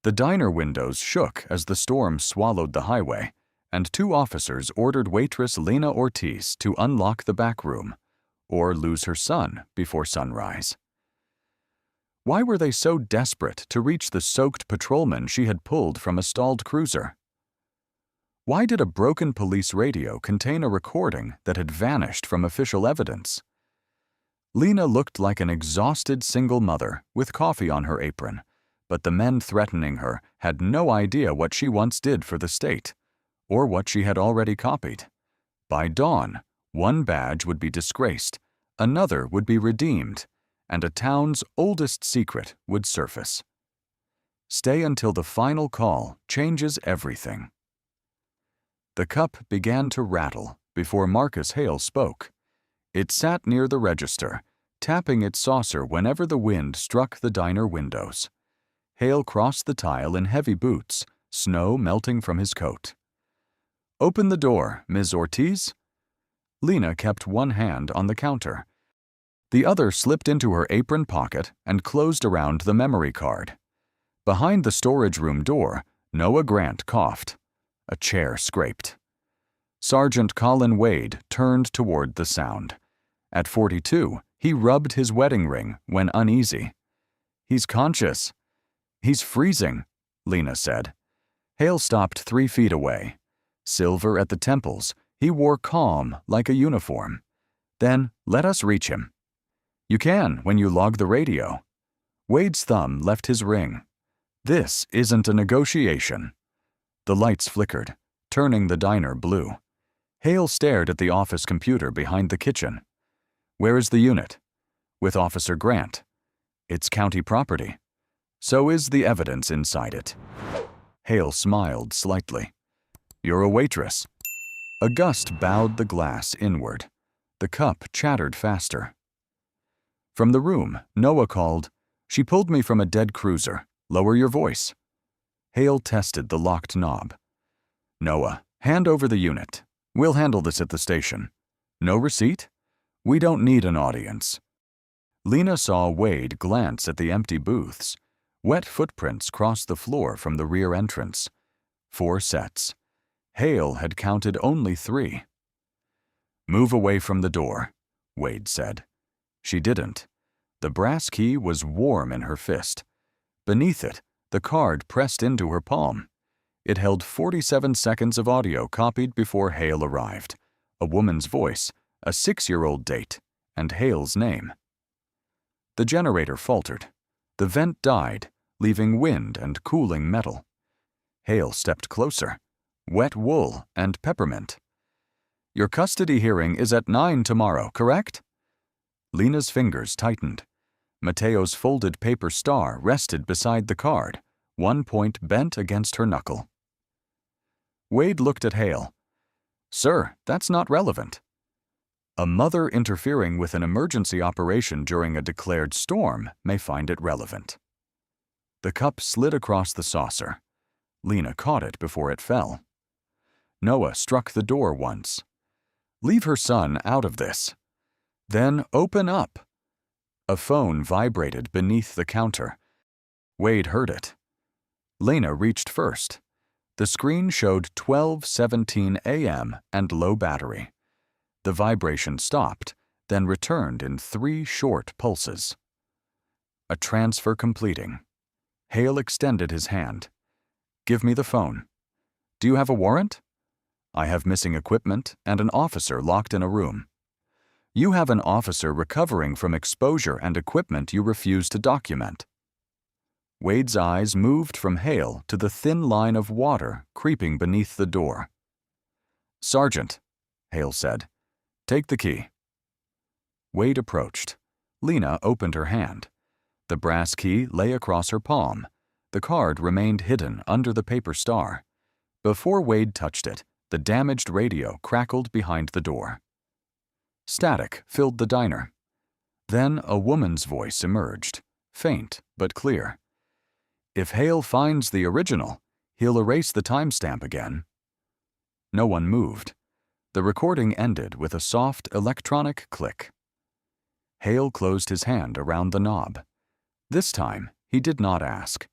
The diner windows shook as the storm swallowed the highway, and 2 officers ordered waitress Lena Ortiz to unlock the back room, or lose her son before sunrise. Why were they so desperate to reach the soaked patrolman she had pulled from a stalled cruiser? Why did a broken police radio contain a recording that had vanished from official evidence? Lena looked like an exhausted single mother with coffee on her apron, but the men threatening her had no idea what she once did for the state, or what she had already copied. By dawn, one badge would be disgraced, another would be redeemed, and a town's oldest secret would surface. Stay until the final call changes everything. The cup began to rattle before Marcus Hale spoke. It sat near the register, tapping its saucer whenever the wind struck the diner windows. Hale crossed the tile in heavy boots, snow melting from his coat. "Open the door, Ms. Ortiz." Lena kept one hand on the counter. The other slipped into her apron pocket and closed around the memory card. Behind the storage room door, Noah Grant coughed. A chair scraped. Sergeant Colin Wade turned toward the sound. At 42, he rubbed his wedding ring when uneasy. "He's conscious." "He's freezing," Lena said. Hale stopped 3 feet away. Silver at the temples, he wore calm like a uniform. "Then let us reach him." "You can when you log the radio." Wade's thumb left his ring. "This isn't a negotiation." The lights flickered, turning the diner blue. Hale stared at the office computer behind the kitchen. "Where is the unit?" "With Officer Grant." "It's county property." "So is the evidence inside it." Hale smiled slightly. "You're a waitress." A gust bowed the glass inward. The cup chattered faster. From the room, Noah called, "She pulled me from a dead cruiser. Lower your voice." Hale tested the locked knob. "Noah, hand over the unit. We'll handle this at the station." "No receipt?" "We don't need an audience." Lena saw Wade glance at the empty booths. Wet footprints crossed the floor from the rear entrance. 4 sets. Hale had counted only 3. "Move away from the door," Wade said. She didn't. The brass key was warm in her fist. Beneath it, the card pressed into her palm. It held 47 seconds of audio copied before Hale arrived. A woman's voice, a 6-year-old date, and Hale's name. The generator faltered. The vent died, leaving wind and cooling metal. Hale stepped closer. Wet wool and peppermint. "Your custody hearing is at 9 tomorrow, correct?" Lena's fingers tightened. Mateo's folded paper star rested beside the card, one point bent against her knuckle. Wade looked at Hale. "Sir, that's not relevant." A mother interfering with an emergency operation during a declared storm may find it relevant. The cup slid across the saucer. Lena caught it before it fell. Noah struck the door once. "Leave her son out of this." "Then open up." A phone vibrated beneath the counter. Wade heard it. Lena reached first. The screen showed 12:17 a.m. and low battery. The vibration stopped, then returned in 3 short pulses. A transfer completing. Hale extended his hand. "Give me the phone." "Do you have a warrant?" "I have missing equipment and an officer locked in a room." "You have an officer recovering from exposure and equipment you refuse to document." Wade's eyes moved from Hale to the thin line of water creeping beneath the door. "Sergeant," Hale said, "take the key." Wade approached. Lena opened her hand. The brass key lay across her palm. The card remained hidden under the paper star. Before Wade touched it, the damaged radio crackled behind the door. Static filled the diner. Then a woman's voice emerged, faint but clear. "If Hale finds the original, he'll erase the timestamp again." No one moved. The recording ended with a soft electronic click. Hale closed his hand around the knob. This time, he did not ask.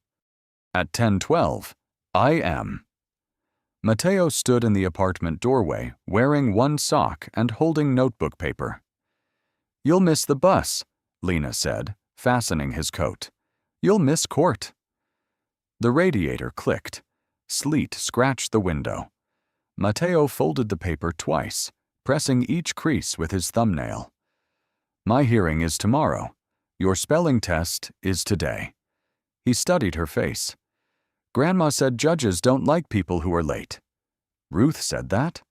At 10:12, I am. Mateo stood in the apartment doorway, wearing one sock and holding notebook paper. "You'll miss the bus," Lena said, fastening his coat. "You'll miss court." The radiator clicked. Sleet scratched the window. Mateo folded the paper twice, pressing each crease with his thumbnail. "My hearing is tomorrow. Your spelling test is today." He studied her face. "Grandma said judges don't like people who are late." Ruth said that?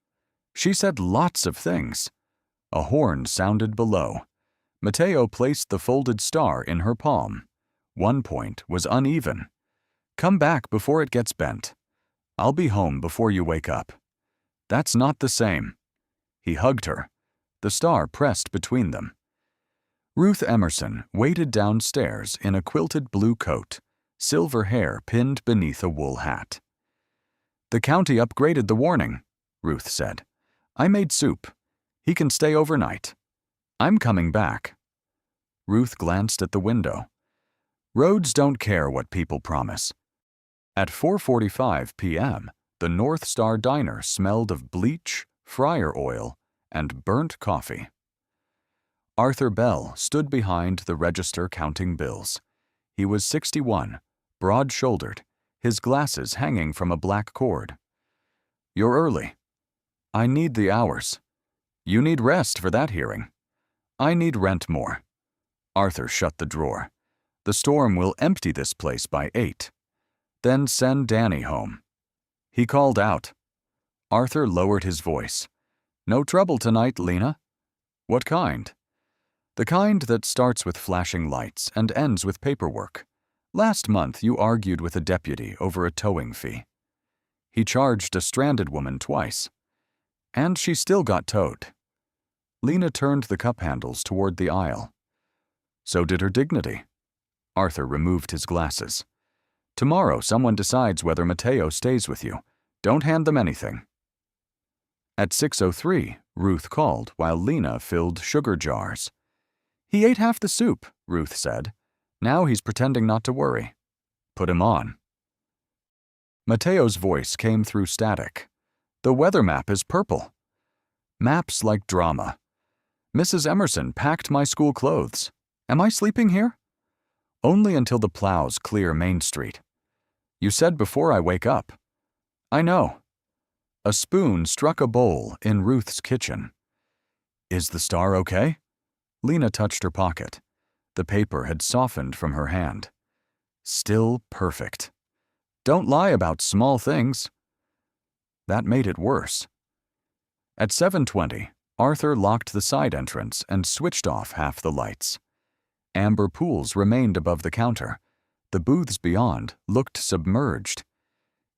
She said lots of things. A horn sounded below. Mateo placed the folded star in her palm. One point was uneven. "Come back before it gets bent. I'll be home before you wake up." "That's not the same." He hugged her. The star pressed between them. Ruth Emerson waited downstairs in a quilted blue coat, silver hair pinned beneath a wool hat. "The county upgraded the warning," Ruth said. "I made soup. He can stay overnight. I'm coming back." Ruth glanced at the window. Roads don't care what people promise. At 4:45 p.m., the North Star Diner smelled of bleach, fryer oil, and burnt coffee. Arthur Bell stood behind the register counting bills. He was 61, broad-shouldered, his glasses hanging from a black cord. "You're early." "I need the hours." "You need rest for that hearing." "I need rent more." Arthur shut the drawer. "The storm will empty this place by 8. Then send Danny home." He called out. Arthur lowered his voice. "No trouble tonight, Lena." "What kind?" "The kind that starts with flashing lights and ends with paperwork. Last month you argued with a deputy over a towing fee." He charged a stranded woman twice. "And she still got towed." Lena turned the cup handles toward the aisle. "So did her dignity." Arthur removed his glasses. "Tomorrow someone decides whether Mateo stays with you. Don't hand them anything." At 6:03, Ruth called while Lena filled sugar jars. "He ate half the soup," Ruth said. "Now he's pretending not to worry." "Put him on." Mateo's voice came through static. "The weather map is purple." "Maps like drama." "Mrs. Emerson packed my school clothes. Am I sleeping here?" "Only until the plows clear Main Street." "You said before I wake up." "I know." A spoon struck a bowl in Ruth's kitchen. "Is the star okay?" Lena touched her pocket. The paper had softened from her hand. "Still perfect." "Don't lie about small things." That made it worse. At 7:20, Arthur locked the side entrance and switched off half the lights. Amber pools remained above the counter. The booths beyond looked submerged.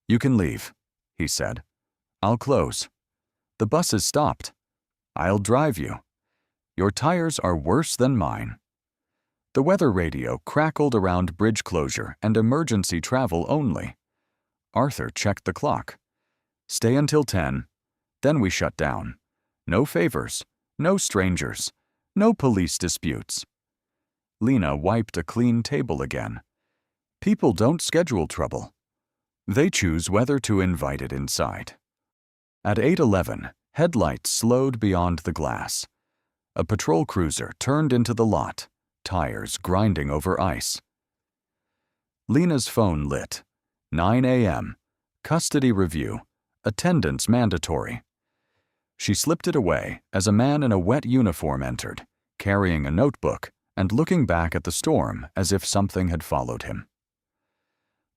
"You can leave," he said. "I'll close." "The bus has stopped." "I'll drive you." "Your tires are worse than mine." The weather radio crackled around bridge closure and emergency travel only. Arthur checked the clock. "Stay until 10. Then we shut down. No favors, no strangers, no police disputes." Lena wiped a clean table again. "People don't schedule trouble. They choose whether to invite it inside." At 8:11, headlights slowed beyond the glass. A patrol cruiser turned into the lot, tires grinding over ice. Lena's phone lit. 9 a.m. Custody review. Attendance mandatory. She slipped it away as a man in a wet uniform entered, carrying a notebook and looking back at the storm as if something had followed him.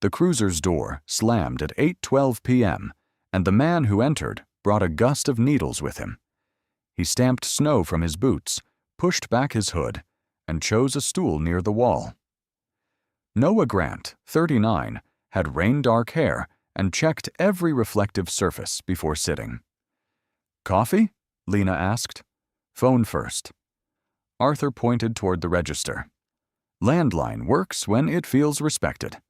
The cruiser's door slammed at 8:12 p.m., and the man who entered brought a gust of needles with him. He stamped snow from his boots, pushed back his hood, and chose a stool near the wall. Noah Grant, 39, had rain-dark hair and checked every reflective surface before sitting. "Coffee?" Lena asked. "Phone first." Arthur pointed toward the register. "Landline works when it feels respected."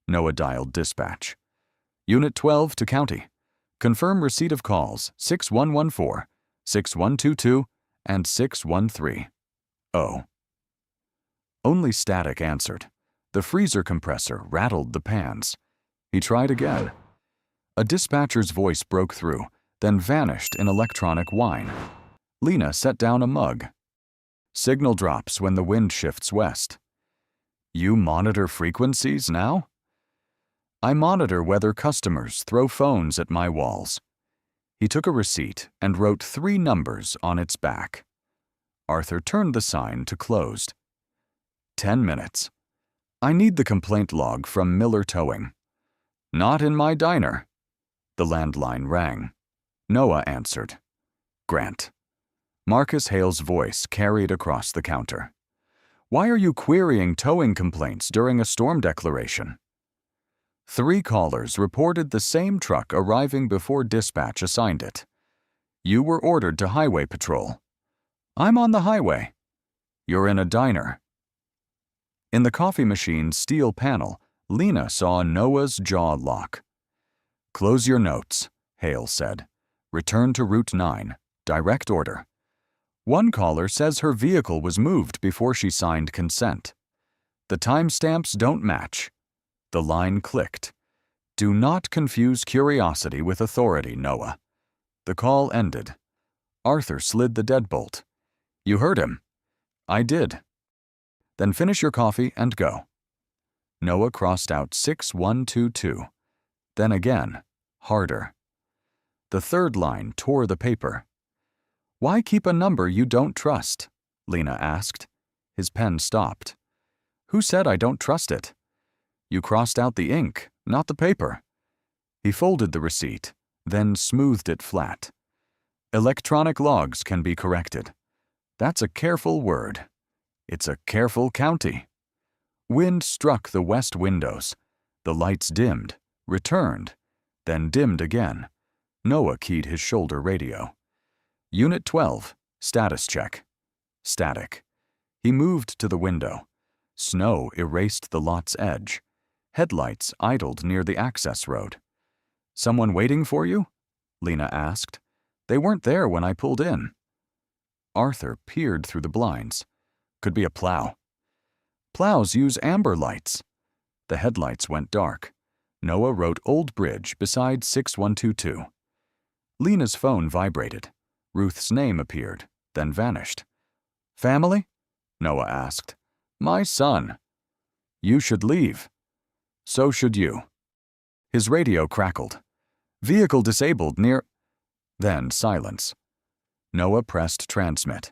Noah dialed dispatch. "Unit 12 to county. Confirm receipt of calls 6114, 6122, and 613. Oh." Only static answered. The freezer compressor rattled the pans. He tried again. A dispatcher's voice broke through, then vanished in electronic whine. Lena set down a mug. Signal drops when the wind shifts west. You monitor frequencies now? I monitor whether customers throw phones at my walls. He took a receipt and wrote 3 numbers on its back. Arthur turned the sign to closed. 10 minutes. I need the complaint log from Miller Towing. Not in my diner. The landline rang. Noah answered. Grant. Marcus Hale's voice carried across the counter. Why are you querying towing complaints during a storm declaration? 3 callers reported the same truck arriving before dispatch assigned it. You were ordered to highway patrol. I'm on the highway. You're in a diner. In the coffee machine's steel panel, Lena saw Noah's jaw lock. Close your notes, Hale said. Return to Route 9. Direct order. One caller says her vehicle was moved before she signed consent. The timestamps don't match. The line clicked. Do not confuse curiosity with authority, Noah. The call ended. Arthur slid the deadbolt. You heard him. I did. Then finish your coffee and go. Noah crossed out 6122. Then again, harder. The third line tore the paper. Why keep a number you don't trust? Lena asked. His pen stopped. Who said I don't trust it? You crossed out the ink, not the paper. He folded the receipt, then smoothed it flat. Electronic logs can be corrected. That's a careful word. It's a careful county. Wind struck the west windows. The lights dimmed, returned, then dimmed again. Noah keyed his shoulder radio. Unit 12, status check. Static. He moved to the window. Snow erased the lot's edge. Headlights idled near the access road. Someone waiting for you? Lena asked. They weren't there when I pulled in. Arthur peered through the blinds. Could be a plow. Plows use amber lights. The headlights went dark. Noah wrote Old Bridge beside 6122. Lena's phone vibrated. Ruth's name appeared, then vanished. Family? Noah asked. My son. You should leave. So should you. His radio crackled. Vehicle disabled near... Then silence. Noah pressed transmit.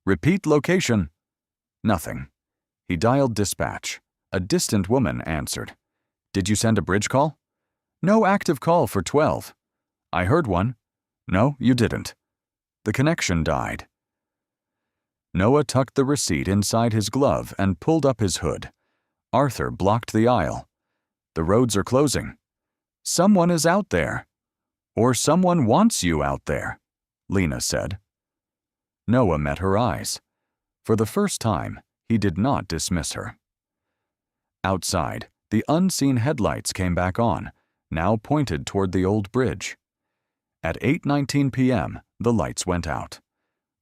Repeat location. Nothing. He dialed dispatch. A distant woman answered. Did you send a bridge call? No active call for 12. I heard one. No, you didn't. The connection died. Noah tucked the receipt inside his glove and pulled up his hood. Arthur blocked the aisle. The roads are closing. Someone is out there. Or someone wants you out there, Lena said. Noah met her eyes. For the first time, he did not dismiss her. Outside, the unseen headlights came back on, now pointed toward the old bridge. At 8:19 p.m., the lights went out.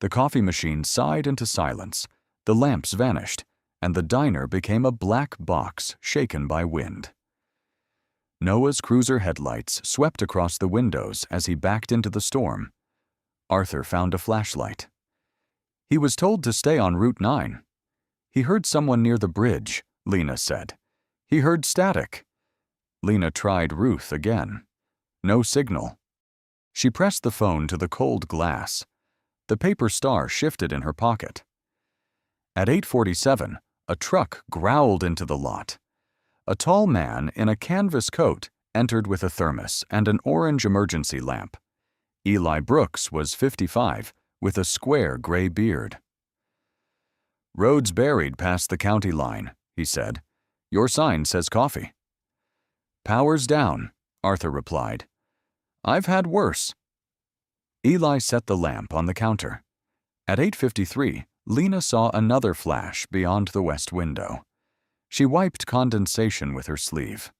The coffee machine sighed into silence, the lamps vanished, and the diner became a black box shaken by wind. Noah's cruiser headlights swept across the windows as he backed into the storm. Arthur found a flashlight. He was told to stay on Route 9. He heard someone near the bridge, Lena said. He heard static. Lena tried Ruth again. No signal. She pressed the phone to the cold glass. The paper star shifted in her pocket. At 8:47, a truck growled into the lot. A tall man in a canvas coat entered with a thermos and an orange emergency lamp. Eli Brooks was 55, with a square gray beard. Roads buried past the county line, he said. Your sign says coffee. Power's down, Arthur replied. I've had worse. Eli set the lamp on the counter. At 8:53, Lena saw another flash beyond the west window. She wiped condensation with her sleeve.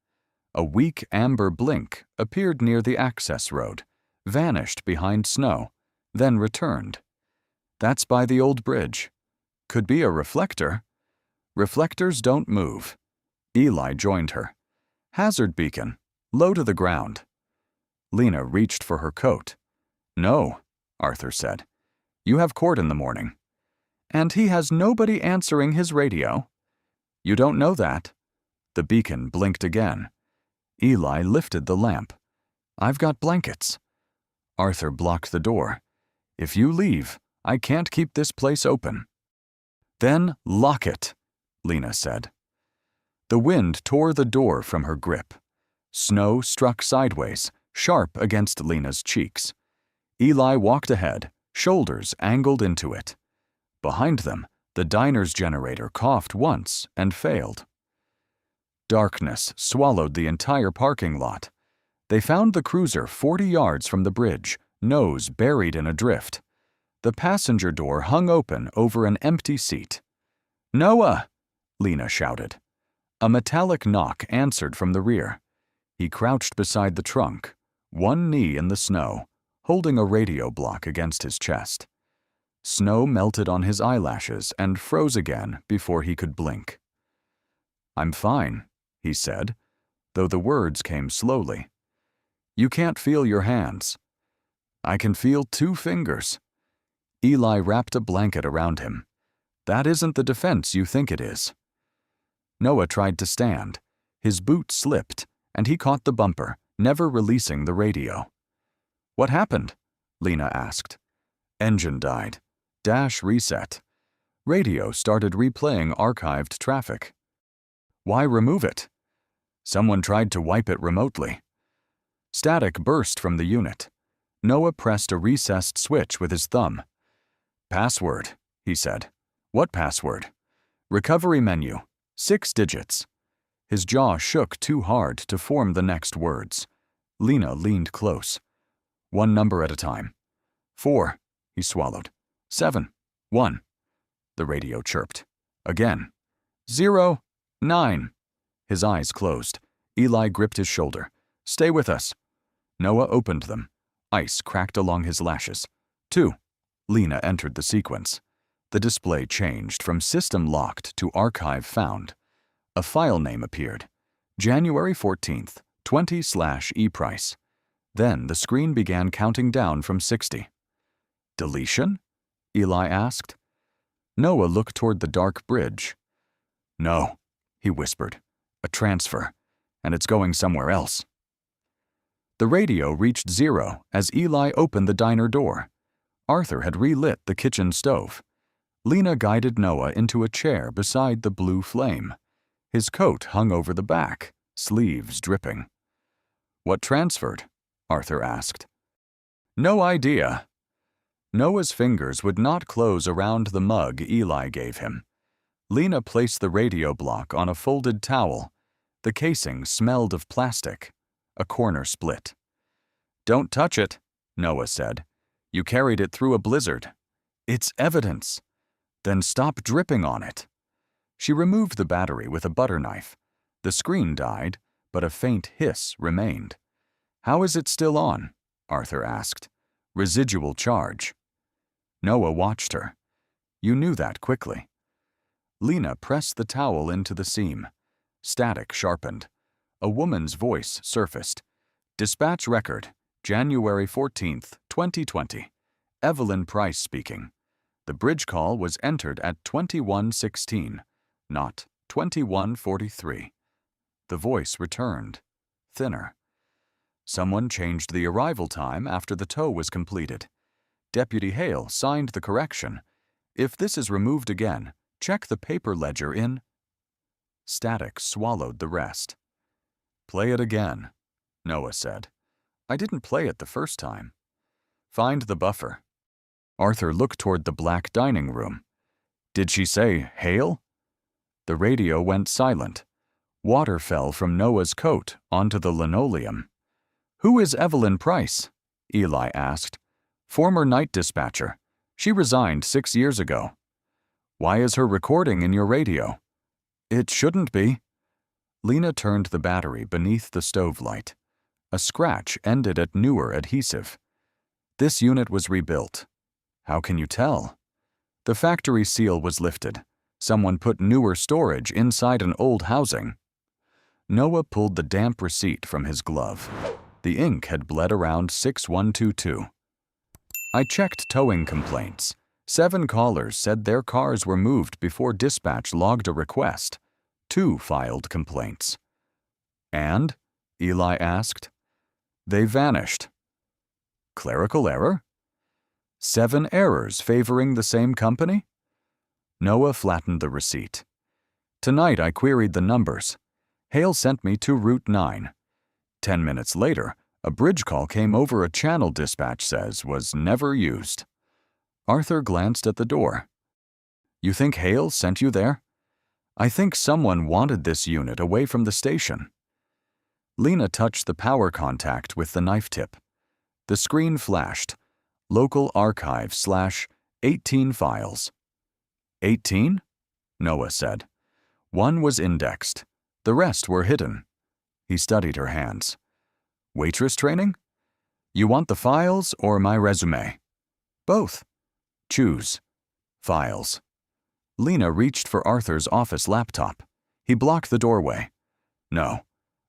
A weak amber blink appeared near the access road, vanished behind snow, then returned. That's by the old bridge. Could be a reflector. Reflectors don't move. Eli joined her. Hazard beacon. Low to the ground. Lena reached for her coat. No, Arthur said. You have court in the morning. And he has nobody answering his radio? You don't know that. The beacon blinked again. Eli lifted the lamp. I've got blankets. Arthur blocked the door. If you leave, I can't keep this place open. Then lock it, Lena said. The wind tore the door from her grip. Snow struck sideways, sharp against Lena's cheeks. Eli walked ahead, shoulders angled into it. Behind them, the diner's generator coughed once and failed. Darkness swallowed the entire parking lot. They found the cruiser 40 yards from the bridge, nose buried in a drift. The passenger door hung open over an empty seat. Noah! Lena shouted. A metallic knock answered from the rear. He crouched beside the trunk, one knee in the snow, holding a radio block against his chest. Snow melted on his eyelashes and froze again before he could blink. I'm fine, he said, though the words came slowly. You can't feel your hands. I can feel 2 fingers. Eli wrapped a blanket around him. That isn't the defense you think it is. Noah tried to stand. His boot slipped, and he caught the bumper, never releasing the radio. What happened? Lena asked. Engine died. Dash reset. Radio started replaying archived traffic. Why remove it? Someone tried to wipe it remotely. Static burst from the unit. Noah pressed a recessed switch with his thumb. Password, he said. What password? Recovery menu. 6 digits. His jaw shook too hard to form the next words. Lena leaned close. 1 number at a time. 4, he swallowed. 7, 1. The radio chirped. Again. 0, 9. His eyes closed. Eli gripped his shoulder. Stay with us. Noah opened them. Ice cracked along his lashes. 2. Lena entered the sequence. The display changed from system locked to archive found. A file name appeared. January 14th, 20/ePrice. Then the screen began counting down from 60. Deletion? Eli asked. Noah looked toward the dark bridge. No, he whispered. A transfer, and it's going somewhere else. The radio reached 0 as Eli opened the diner door. Arthur had relit the kitchen stove. Lena guided Noah into a chair beside the blue flame. His coat hung over the back, sleeves dripping. What transferred? Arthur asked. No idea. Noah's fingers would not close around the mug Eli gave him. Lena placed the radio block on a folded towel. The casing smelled of plastic. A corner split. Don't touch it, Noah said. You carried it through a blizzard. It's evidence. Then stop dripping on it. She removed the battery with a butter knife. The screen died, but a faint hiss remained. How is it still on? Arthur asked. Residual charge. Noah watched her. You knew that quickly. Lena pressed the towel into the seam. Static sharpened. A woman's voice surfaced. Dispatch record, January 14th, 2020. Evelyn Price speaking. The bridge call was entered at 21:16, not 21:43. The voice returned, thinner. Someone changed the arrival time after the tow was completed. Deputy Hale signed the correction. If this is removed again, check the paper ledger in. Static swallowed the rest. Play it again, Noah said. I didn't play it the first time. Find the buffer. Arthur looked toward the black dining room. Did she say Hale? The radio went silent. Water fell from Noah's coat onto the linoleum. Who is Evelyn Price? Eli asked. Former night dispatcher. She resigned 6 years ago. Why is her recording in your radio? It shouldn't be. Lena turned the battery beneath the stove light. A scratch ended at newer adhesive. This unit was rebuilt. How can you tell? The factory seal was lifted. Someone put newer storage inside an old housing. Noah pulled the damp receipt from his glove. The ink had bled around 6122. I checked towing complaints. 7 callers said their cars were moved before dispatch logged a request. 2 filed complaints. And? Eli asked. They vanished. Clerical error? 7 errors favoring the same company? Noah flattened the receipt. Tonight I queried the numbers. Hale sent me to Route 9. 10 minutes later, a bridge call came over a channel dispatch says was never used. Arthur glanced at the door. You think Hale sent you there? I think someone wanted this unit away from the station. Lena touched the power contact with the knife tip. The screen flashed. Local archive /18 files. 18? Noah said. 1 was indexed. The rest were hidden. He studied her hands. Waitress training? You want the files or my resume? Both. Choose. Files. Lena reached for Arthur's office laptop. He blocked the doorway. No,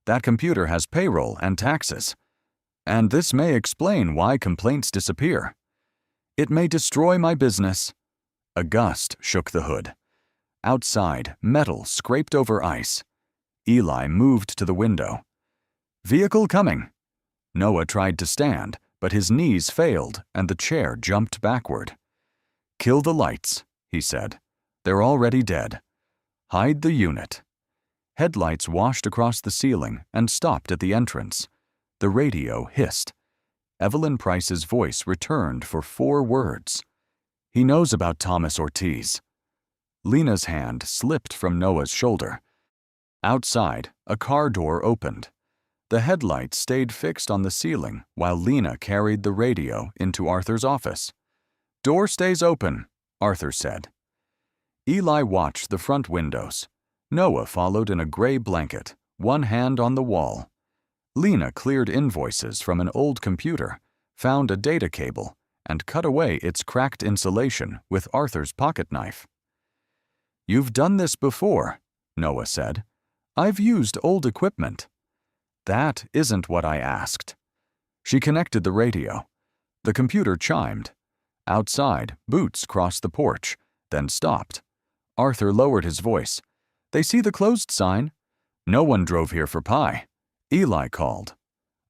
that computer has payroll and taxes. And this may explain why complaints disappear. It may destroy my business. A gust shook the hood. Outside, metal scraped over ice. Eli moved to the window. Vehicle coming. Noah tried to stand, but his knees failed and the chair jumped backward. Kill the lights, he said. They're already dead. Hide the unit. Headlights washed across the ceiling and stopped at the entrance. The radio hissed. Evelyn Price's voice returned for 4 words. He knows about Thomas Ortiz. Lena's hand slipped from Noah's shoulder. Outside, a car door opened. The headlights stayed fixed on the ceiling while Lena carried the radio into Arthur's office. Door stays open, Arthur said. Eli watched the front windows. Noah followed in a gray blanket, one hand on the wall. Lena cleared invoices from an old computer, found a data cable, and cut away its cracked insulation with Arthur's pocket knife. You've done this before, Noah said. I've used old equipment. That isn't what I asked. She connected the radio. The computer chimed. Outside, Boots crossed the porch, then stopped. Arthur lowered his voice. They see the closed sign. No one drove here for pie. Eli called.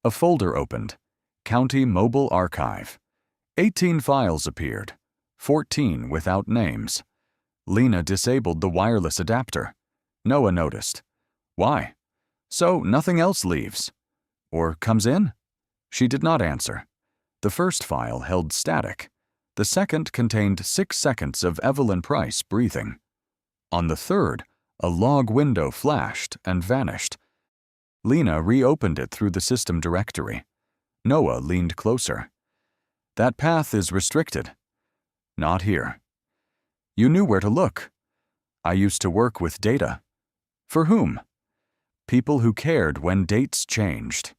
A folder opened. County Mobile Archive. 18 files appeared, 14 without names. Lena disabled the wireless adapter. Noah noticed. Why? So nothing else leaves. Or comes in? She did not answer. The first file held static. The second contained 6 seconds of Evelyn Price breathing. On the third, a log window flashed and vanished. Lena reopened it through the system directory. Noah leaned closer. That path is restricted. Not here. You knew where to look. I used to work with data. For whom? People who cared when dates changed.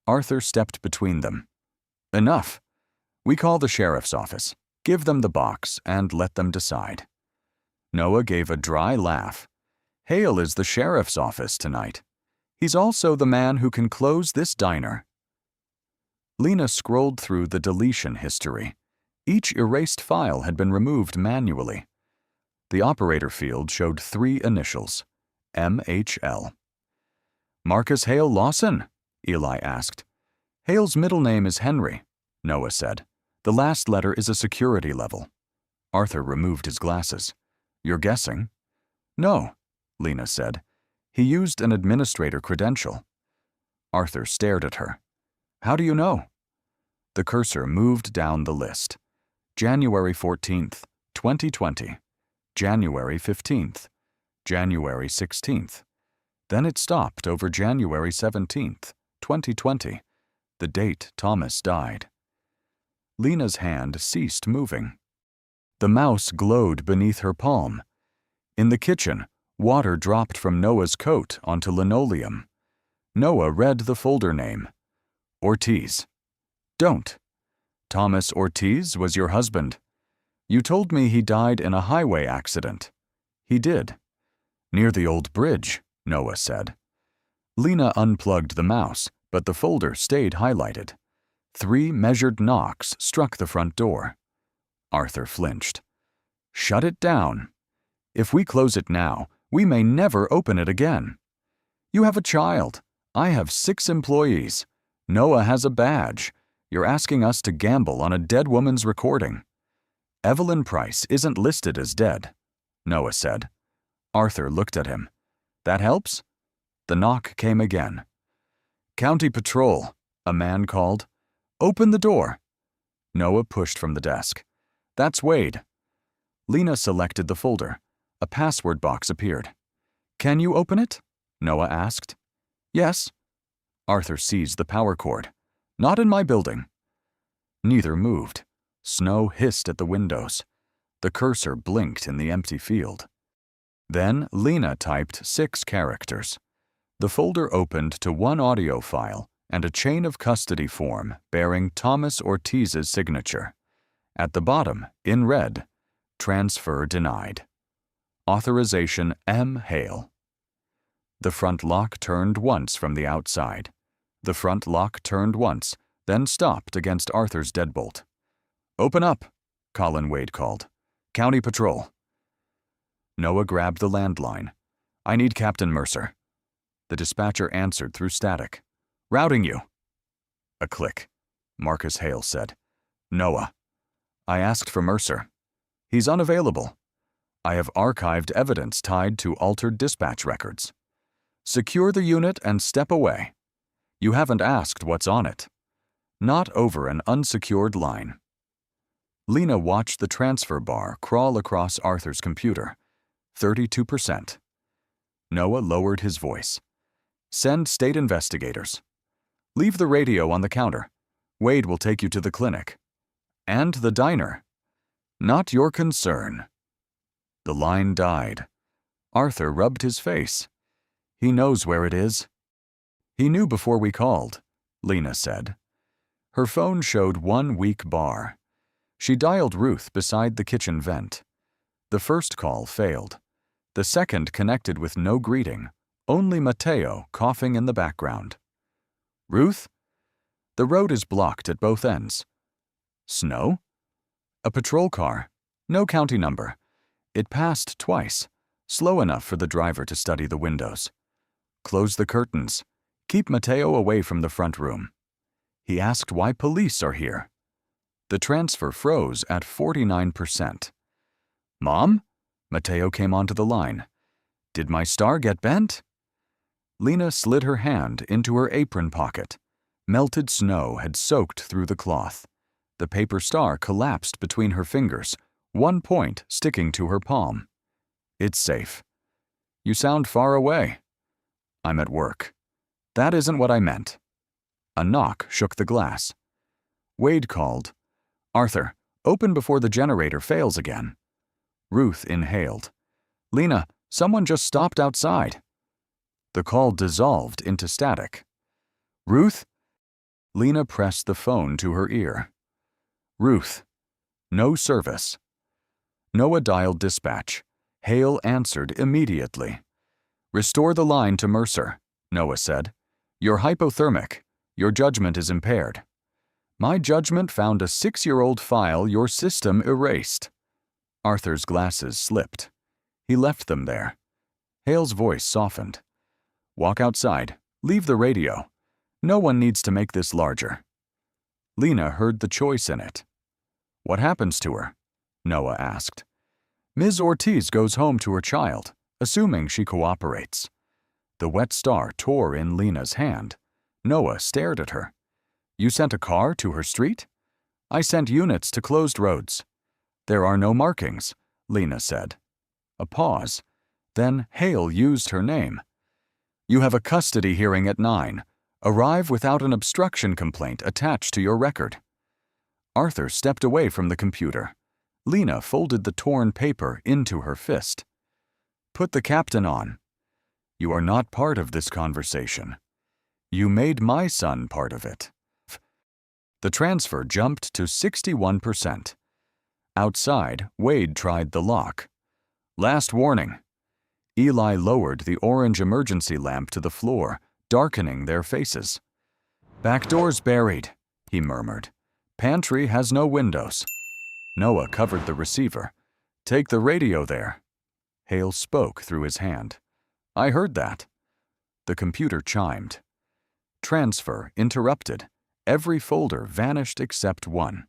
Arthur stepped between them. Enough. We call the sheriff's office. Give them the box and let them decide. Noah gave a dry laugh. Hale is the sheriff's office tonight. He's also the man who can close this diner. Lena scrolled through the deletion history. Each erased file had been removed manually. The operator field showed 3 initials, MHL. Marcus Hale Lawson? Eli asked. Hale's middle name is Henry, Noah said. The last letter is a security level. Arthur removed his glasses. You're guessing? No, Lena said. He used an administrator credential. Arthur stared at her. How do you know? The cursor moved down the list. January 14th, 2020. January 15th. January 16th. Then it stopped over January 17th, 2020, the date Thomas died. Lena's hand ceased moving. The mouse glowed beneath her palm. In the kitchen, water dropped from Noah's coat onto linoleum. Noah read the folder name. Ortiz. Don't. Thomas Ortiz was your husband. You told me he died in a highway accident. He did. Near the old bridge, Noah said. Lena unplugged the mouse, but the folder stayed highlighted. 3 measured knocks struck the front door. Arthur flinched. Shut it down. If we close it now, we may never open it again. You have a child. I have 6 employees. Noah has a badge. You're asking us to gamble on a dead woman's recording. Evelyn Price isn't listed as dead, Noah said. Arthur looked at him. That helps? The knock came again. County Patrol, a man called. Open the door. Noah pushed from the desk. That's Wade. Lena selected the folder. A password box appeared. Can you open it? Noah asked. Yes. Arthur seized the power cord. Not in my building. Neither moved. Snow hissed at the windows. The cursor blinked in the empty field. Then Lena typed 6 characters. The folder opened to 1 audio file and a chain of custody form bearing Thomas Ortiz's signature. At the bottom, in red, transfer denied. Authorization M. Hale. The front lock turned once from the outside. The front lock turned once, then stopped against Arthur's deadbolt. Open up, Colin Wade called. County Patrol. Noah grabbed the landline. I need Captain Mercer. The dispatcher answered through static. Routing you. A click. Marcus Hale said. Noah. I asked for Mercer. He's unavailable. I have archived evidence tied to altered dispatch records. Secure the unit and step away. You haven't asked what's on it. Not over an unsecured line. Lena watched the transfer bar crawl across Arthur's computer. 32%. Noah lowered his voice. Send state investigators. Leave the radio on the counter. Wade will take you to the clinic. And the diner. Not your concern. The line died. Arthur rubbed his face. He knows where it is. He knew before we called, Lena said. Her phone showed 1 weak bar. She dialed Ruth beside the kitchen vent. The first call failed. The second connected with no greeting, only Mateo coughing in the background. Ruth? The road is blocked at both ends. Snow? A patrol car. No county number. It passed twice, slow enough for the driver to study the windows. Close the curtains. Keep Mateo away from the front room. He asked why police are here. The transfer froze at 49%. Mom? Mateo came onto the line. Did my star get bent? Lena slid her hand into her apron pocket. Melted snow had soaked through the cloth. The paper star collapsed between her fingers, 1 point sticking to her palm. It's safe. You sound far away. I'm at work. That isn't what I meant. A knock shook the glass. Wade called. Arthur, open before the generator fails again. Ruth inhaled. Lena, someone just stopped outside. The call dissolved into static. Ruth? Lena pressed the phone to her ear. Ruth. No service. Noah dialed dispatch. Hale answered immediately. Restore the line to Mercer, Noah said. You're hypothermic. Your judgment is impaired. My judgment found a 6-year-old file your system erased. Arthur's glasses slipped. He left them there. Hale's voice softened. Walk outside. Leave the radio. No one needs to make this larger. Lena heard the choice in it. What happens to her? Noah asked. Ms. Ortiz goes home to her child, assuming she cooperates. The wet star tore in Lena's hand. Noah stared at her. You sent a car to her street? I sent units to closed roads. There are no markings, Lena said. A pause. Then Hale used her name. You have a custody hearing at 9. Arrive without an obstruction complaint attached to your record. Arthur stepped away from the computer. Lena folded the torn paper into her fist. Put the captain on. You are not part of this conversation. You made my son part of it. The transfer jumped to 61%. Outside, Wade tried the lock. Last warning. Eli lowered the orange emergency lamp to the floor, darkening their faces. "Back door's buried," he murmured. "Pantry has no windows." Noah covered the receiver. "Take the radio there." Hale spoke through his hand. "I heard that." The computer chimed. Transfer interrupted. Every folder vanished except one.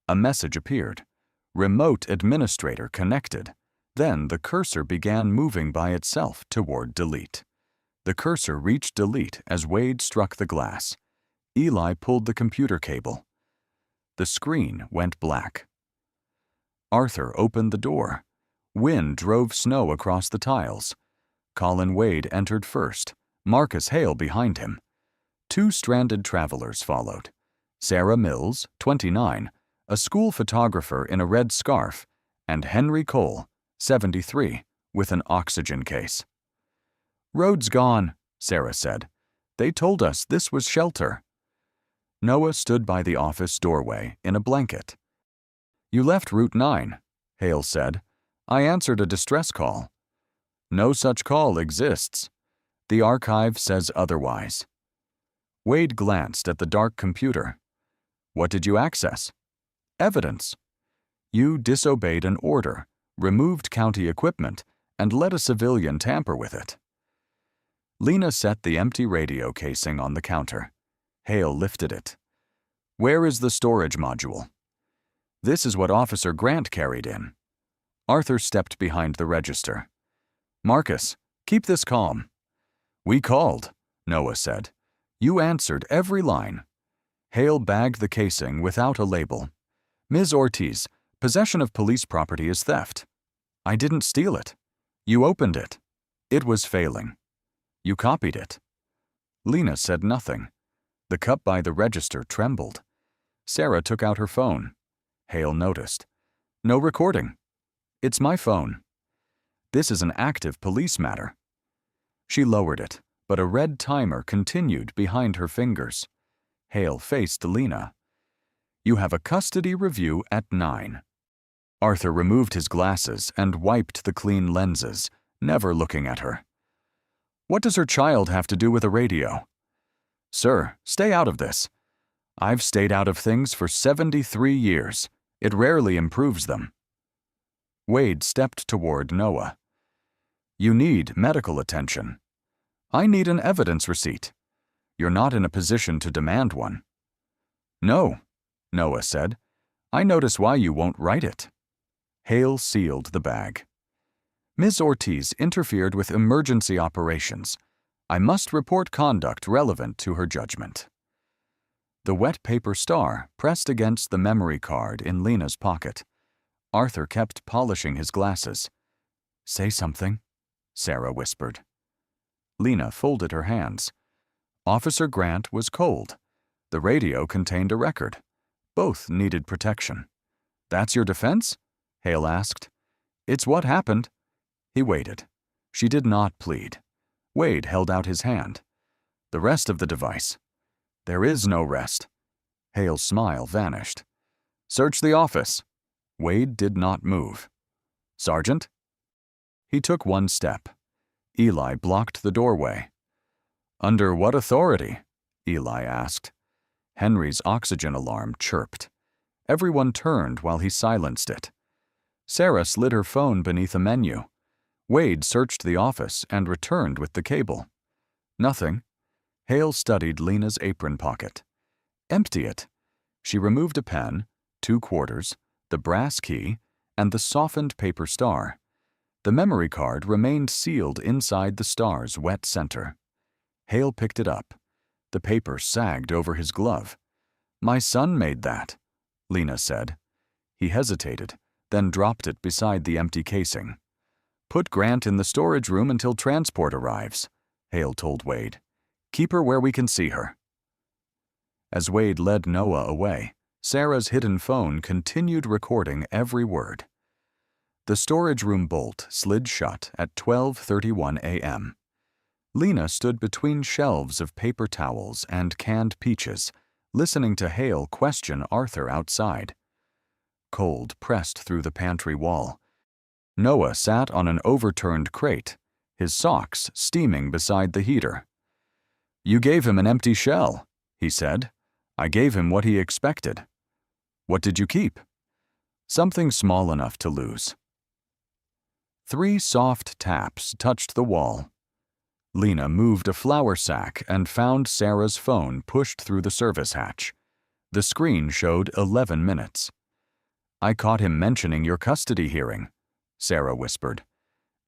A message appeared. Remote administrator connected. Then the cursor began moving by itself toward delete. The cursor reached delete as Wade struck the glass. Eli pulled the computer cable. The screen went black. Arthur opened the door. Wind drove snow across the tiles. Colin Wade entered first, Marcus Hale behind him. Two stranded travelers followed. Sarah Mills, 29, a school photographer in a red scarf, and Henry Cole, 73, with an oxygen case. "Road's gone," Sarah said. "They told us this was shelter." Noah stood by the office doorway in a blanket. "You left Route 9, Hale said. "I answered a distress call." "No such call exists. The archive says otherwise." Wade glanced at the dark computer. "What did you access?" "Evidence. You disobeyed an order, removed county equipment, and let a civilian tamper with it." Lena set the empty radio casing on the counter. Hale lifted it. "Where is the storage module?" "This is what Officer Grant carried in." Arthur stepped behind the register. "Marcus, keep this calm." "We called," Noah said. "You answered every line." Hale bagged the casing without a label. "Ms. Ortiz, possession of police property is theft." "I didn't steal it." "You opened it." "It was failing." "You copied it." Lena said nothing. The cup by the register trembled. Sarah took out her phone. Hale noticed. "No recording." "It's my phone." "This is an active police matter." She lowered it, but a red timer continued behind her fingers. Hale faced Lena. "You have a custody review at 9. Arthur removed his glasses and wiped the clean lenses, never looking at her. "What does her child have to do with a radio?" "Sir, stay out of this. I've stayed out of things for 73 years. It rarely improves them." Wade stepped toward Noah. "You need medical attention." "I need an evidence receipt." "You're not in a position to demand one." "No," Noah said. "I notice why you won't write it." Hale sealed the bag. "Ms. Ortiz interfered with emergency operations. I must report conduct relevant to her judgment." The wet paper star pressed against the memory card in Lena's pocket. Arthur kept polishing his glasses. "Say something," Sarah whispered. Lena folded her hands. Officer Grant was cold. The radio contained a record. Both needed protection. "That's your defense?" Hale asked. "It's what happened." He waited. She did not plead. Wade held out his hand. "The rest of the device." "There is no rest." Hale's smile vanished. "Search the office." Wade did not move. "Sergeant?" He took one step. Eli blocked the doorway. "Under what authority?" Eli asked. Henry's oxygen alarm chirped. Everyone turned while he silenced it. Sarah slid her phone beneath a menu. Wade searched the office and returned with the cable. "Nothing." Hale studied Lena's apron pocket. "Empty it." She removed a pen, 2 quarters, the brass key, and the softened paper star. The memory card remained sealed inside the star's wet center. Hale picked it up. The paper sagged over his glove. "My son made that," Lena said. He hesitated, then dropped it beside the empty casing. "Put Grant in the storage room until transport arrives," Hale told Wade. "Keep her where we can see her." As Wade led Noah away, Sarah's hidden phone continued recording every word. The storage room bolt slid shut at 12:31 a.m. Lena stood between shelves of paper towels and canned peaches, listening to Hale question Arthur outside. Cold pressed through the pantry wall. Noah sat on an overturned crate, his socks steaming beside the heater. You gave him an empty shell, he said. I gave him what he expected. What did you keep? Something small enough to lose. 3 soft taps touched the wall. Lena moved a flour sack and found Sarah's phone pushed through the service hatch. The screen showed 11 minutes. I caught him mentioning your custody hearing, Sarah whispered,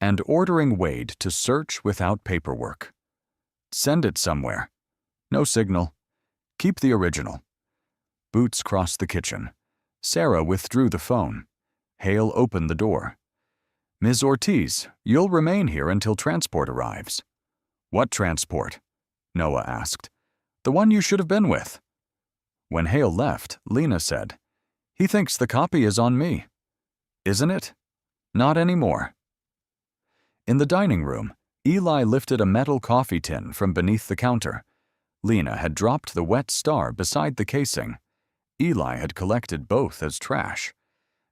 and ordering Wade to search without paperwork. Send it somewhere. No signal. Keep the original. Boots crossed the kitchen. Sarah withdrew the phone. Hale opened the door. Ms. Ortiz, you'll remain here until transport arrives. What transport? Noah asked. The one you should have been with. When Hale left, Lena said, He thinks the copy is on me. Isn't it? Not anymore. In the dining room, Eli lifted a metal coffee tin from beneath the counter. Lena had dropped the wet star beside the casing. Eli had collected both as trash.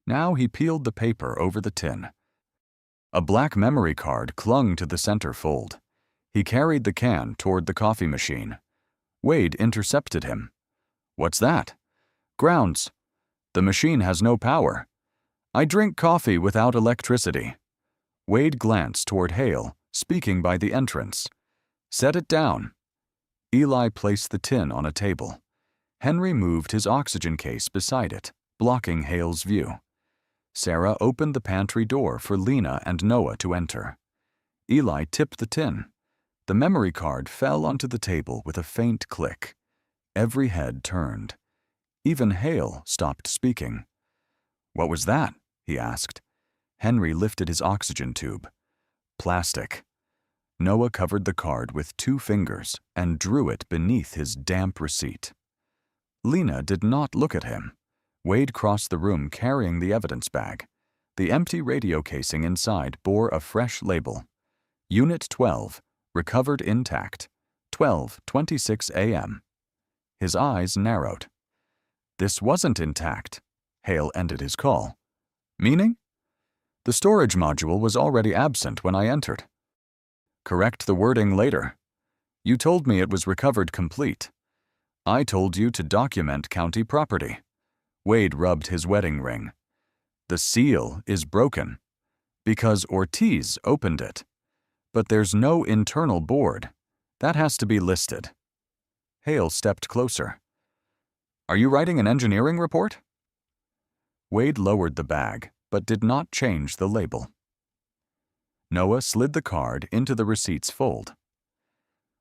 Now he peeled the paper over the tin. A black memory card clung to the center fold. He carried the can toward the coffee machine. Wade intercepted him. What's that? Grounds. The machine has no power. I drink coffee without electricity. Wade glanced toward Hale, speaking by the entrance. Set it down. Eli placed the tin on a table. Henry moved his oxygen case beside it, blocking Hale's view. Sarah opened the pantry door for Lena and Noah to enter. Eli tipped the tin. The memory card fell onto the table with a faint click. Every head turned. Even Hale stopped speaking. What was that? He asked. Henry lifted his oxygen tube. Plastic. Noah covered the card with 2 fingers and drew it beneath his damp receipt. Lena did not look at him. Wade crossed the room carrying the evidence bag. The empty radio casing inside bore a fresh label. Unit 12, recovered intact, 12:26 a.m. His eyes narrowed. This wasn't intact. Hale ended his call. Meaning? The storage module was already absent when I entered. Correct the wording later. You told me it was recovered complete. I told you to document county property. Wade rubbed his wedding ring. The seal is broken because Ortiz opened it. But there's no internal board. That has to be listed. Hale stepped closer. Are you writing an engineering report? Wade lowered the bag, but did not change the label. Noah slid the card into the receipt's fold.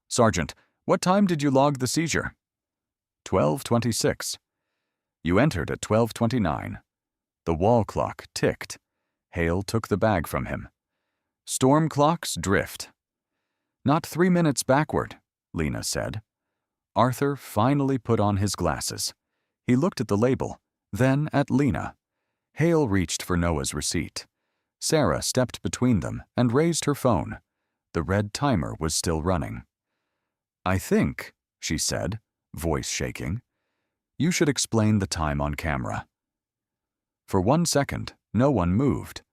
Sergeant, what time did you log the seizure? 12:26. You entered at 12:29. The wall clock ticked. Hale took the bag from him. Storm clocks drift. Not 3 minutes backward, Lena said. Arthur finally put on his glasses. He looked at the label, then at Lena. Hale reached for Noah's receipt. Sarah stepped between them and raised her phone. The red timer was still running. I think, she said, voice shaking, you should explain the time on camera. For 1 second, no one moved.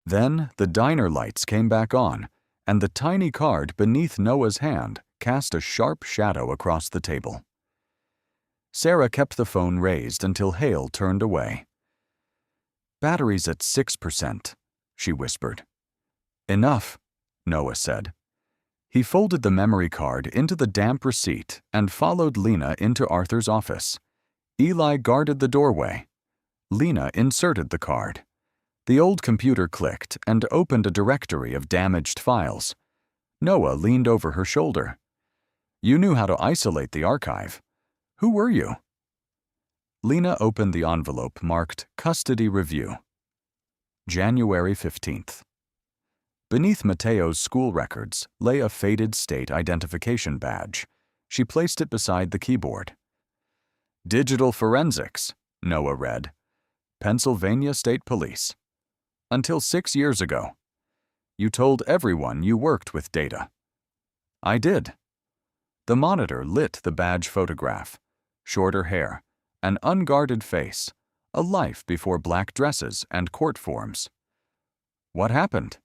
Then the diner lights came back on, and the tiny card beneath Noah's hand cast a sharp shadow across the table. Sarah kept the phone raised until Hale turned away. Battery's at 6%, she whispered. Enough, Noah said. He folded the memory card into the damp receipt and followed Lena into Arthur's office. Eli guarded the doorway. Lena inserted the card. The old computer clicked and opened a directory of damaged files. Noah leaned over her shoulder. You knew how to isolate the archive. Who were you? Lena opened the envelope marked Custody Review. January 15th. Beneath Mateo's school records lay a faded state identification badge. She placed it beside the keyboard. Digital Forensics, Noah read. Pennsylvania State Police. Until 6 years ago. You told everyone you worked with data. I did. The monitor lit the badge photograph. Shorter hair, an unguarded face, a life before black dresses and court forms. What happened?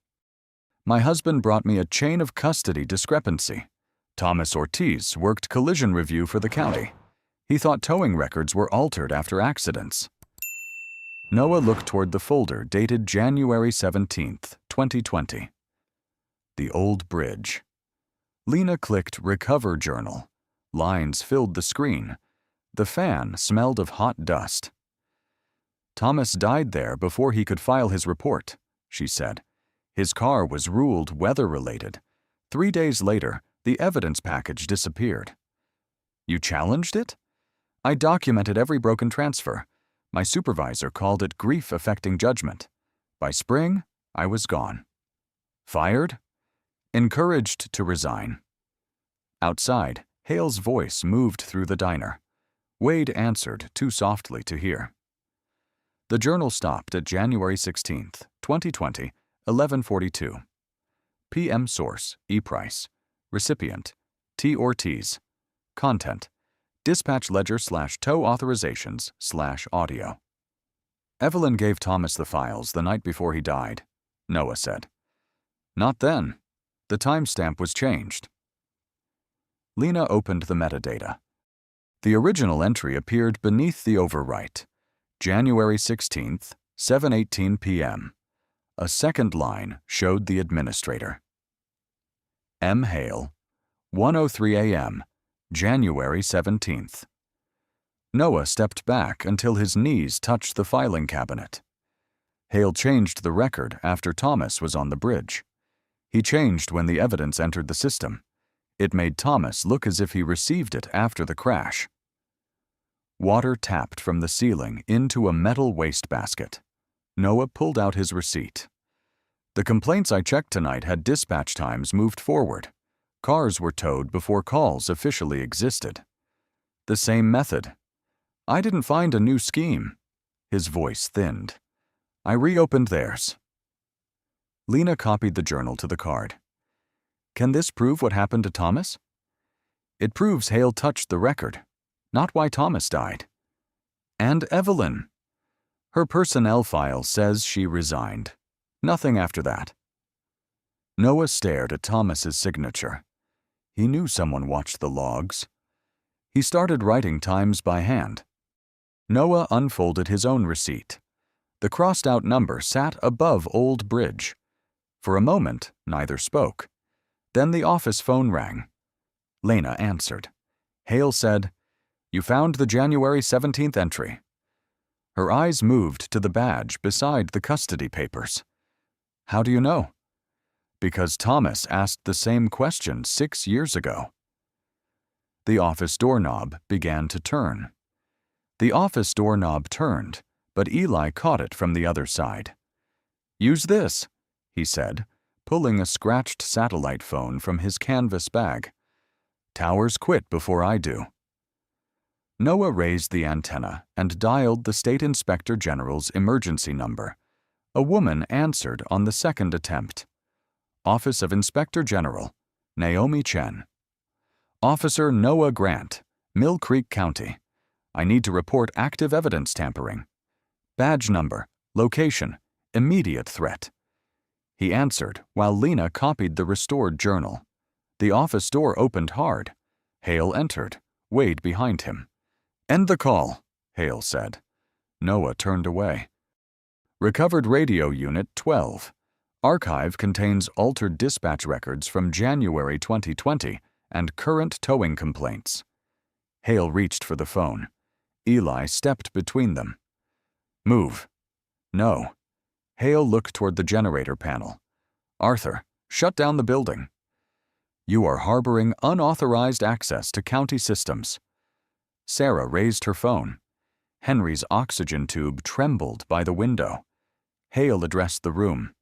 My husband brought me a chain of custody discrepancy. Thomas Ortiz worked collision review for the county. He thought towing records were altered after accidents. Noah looked toward the folder dated January 17, 2020. The old bridge. Lena clicked Recover Journal. Lines filled the screen. The fan smelled of hot dust. Thomas died there before he could file his report, she said. His car was ruled weather-related. 3 days later, the evidence package disappeared. You challenged it? I documented every broken transfer. My supervisor called it grief-affecting judgment. By spring, I was gone. Fired? Encouraged to resign. Outside, Hale's voice moved through the diner. Wade answered too softly to hear. The journal stopped at January 16, 2020, 11:42. PM source, E-Price. Recipient, T. Ortiz. Content, dispatch ledger/tow authorizations/audio. Evelyn gave Thomas the files the night before he died, Noah said. Not then. The timestamp was changed. Lena opened the metadata. The original entry appeared beneath the overwrite. January 16, 7:18 p.m. A second line showed the administrator. M. Hale, 1:03 a.m., January 17th. Noah stepped back until his knees touched the filing cabinet. Hale changed the record after Thomas was on the bridge. He changed when the evidence entered the system. It made Thomas look as if he received it after the crash. Water tapped from the ceiling into a metal wastebasket. Noah pulled out his receipt. The complaints I checked tonight had dispatch times moved forward. Cars were towed before calls officially existed. The same method. I didn't find a new scheme. His voice thinned. I reopened theirs. Lena copied the journal to the card. Can this prove what happened to Thomas? It proves Hale touched the record, not why Thomas died. And Evelyn. Her personnel file says she resigned. Nothing after that. Noah stared at Thomas's signature. He knew someone watched the logs. He started writing times by hand. Noah unfolded his own receipt. The crossed-out number sat above Old Bridge. For a moment, neither spoke. Then the office phone rang. Lena answered. Hale said, You found the January 17th entry. Her eyes moved to the badge beside the custody papers. How do you know? Because Thomas asked the same question 6 years ago. The office doorknob began to turn. The office doorknob turned, but Eli caught it from the other side. Use this, he said, pulling a scratched satellite phone from his canvas bag. Towers quit before I do. Noah raised the antenna and dialed the State Inspector General's emergency number. A woman answered on the second attempt. Office of Inspector General, Naomi Chen. Officer Noah Grant, Mill Creek County. I need to report active evidence tampering. Badge number, location, immediate threat. He answered while Lena copied the restored journal. The office door opened hard. Hale entered, Wade behind him. End the call, Hale said. Noah turned away. Recovered radio unit 12. Archive contains altered dispatch records from January 2020 and current towing complaints. Hale reached for the phone. Eli stepped between them. Move. No. Hale looked toward the generator panel. Arthur, shut down the building. You are harboring unauthorized access to county systems. Sarah raised her phone. Henry's oxygen tube trembled by the window. Hale addressed the room.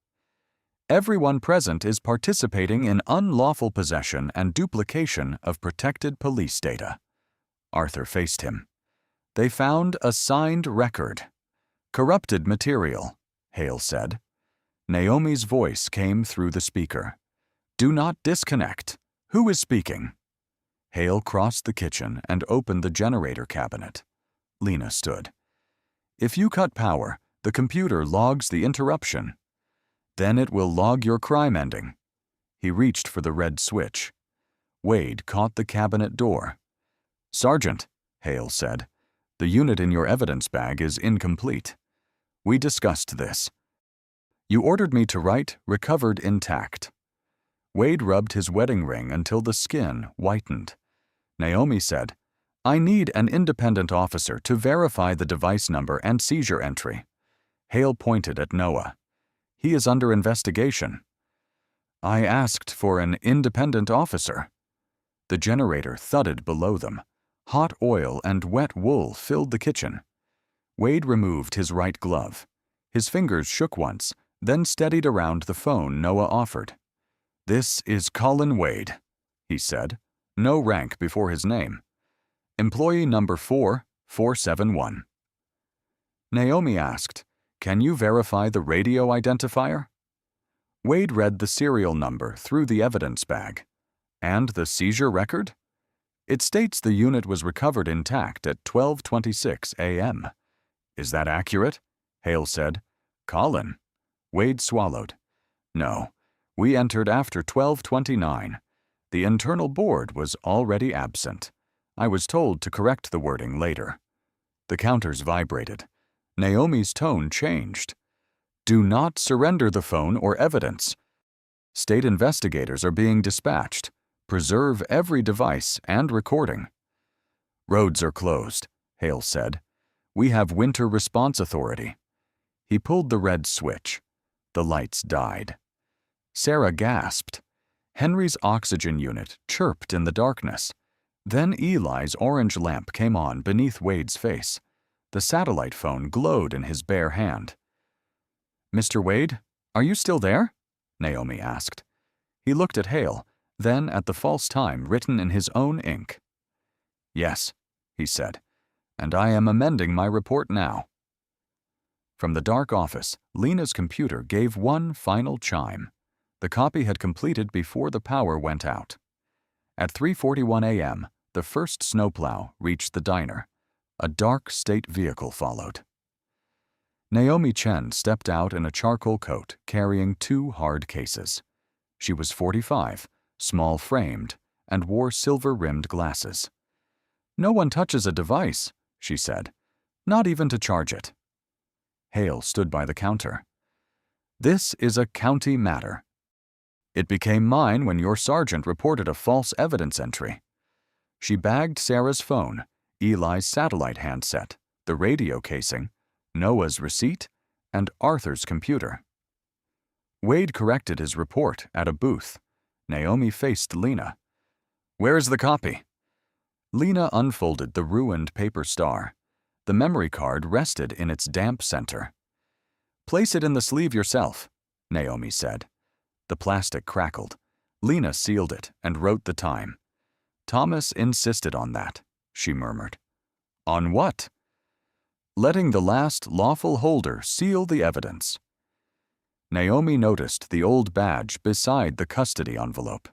Everyone present is participating in unlawful possession and duplication of protected police data. Arthur faced him. They found a signed record. Corrupted material, Hale said. Naomi's voice came through the speaker. Do not disconnect. Who is speaking? Hale crossed the kitchen and opened the generator cabinet. Lena stood. If you cut power, the computer logs the interruption. Then it will log your crime ending. He reached for the red switch. Wade caught the cabinet door. "Sergeant," Hale said, "the unit in your evidence bag is incomplete. We discussed this. You ordered me to write, 'recovered intact.'" Wade rubbed his wedding ring until the skin whitened. Naomi said, "I need an independent officer to verify the device number and seizure entry." Hale pointed at Noah. "He is under investigation." "I asked for an independent officer." The generator thudded below them. Hot oil and wet wool filled the kitchen. Wade removed his right glove. His fingers shook once, then steadied around the phone Noah offered. "This is Colin Wade," he said, no rank before his name. "Employee number 4471. Naomi asked, "Can you verify the radio identifier?" Wade read the serial number through the evidence bag. "And the seizure record?" "It states the unit was recovered intact at 12:26 a.m. "Is that accurate?" Hale said. "Colin." Wade swallowed. "No, we entered after 12:29. The internal board was already absent. I was told to correct the wording later." The counters vibrated. Naomi's tone changed. "Do not surrender the phone or evidence. State investigators are being dispatched. Preserve every device and recording." "Roads are closed," Hale said. "We have winter response authority." He pulled the red switch. The lights died. Sarah gasped. Henry's oxygen unit chirped in the darkness. Then Eli's orange lamp came on beneath Wade's face. The satellite phone glowed in his bare hand. "Mr. Wade, are you still there?" Naomi asked. He looked at Hale, then at the false time written in his own ink. "Yes," he said, "and I am amending my report now." From the dark office, Lena's computer gave one final chime. The copy had completed before the power went out. At 3:41 a.m., the first snowplow reached the diner. A dark state vehicle followed. Naomi Chen stepped out in a charcoal coat carrying 2 hard cases. She was 45, small-framed, and wore silver-rimmed glasses. "No one touches a device," she said, "not even to charge it." Hale stood by the counter. "This is a county matter. It became mine when your sergeant reported a false evidence entry." She bagged Sarah's phone, Eli's satellite handset, the radio casing, Noah's receipt, and Arthur's computer. Wade corrected his report at a booth. Naomi faced Lena. "Where is the copy?" Lena unfolded the ruined paper star. The memory card rested in its damp center. "Place it in the sleeve yourself," Naomi said. The plastic crackled. Lena sealed it and wrote the time. "Thomas insisted on that," she murmured. "On what?" "Letting the last lawful holder seal the evidence." Naomi noticed the old badge beside the custody envelope.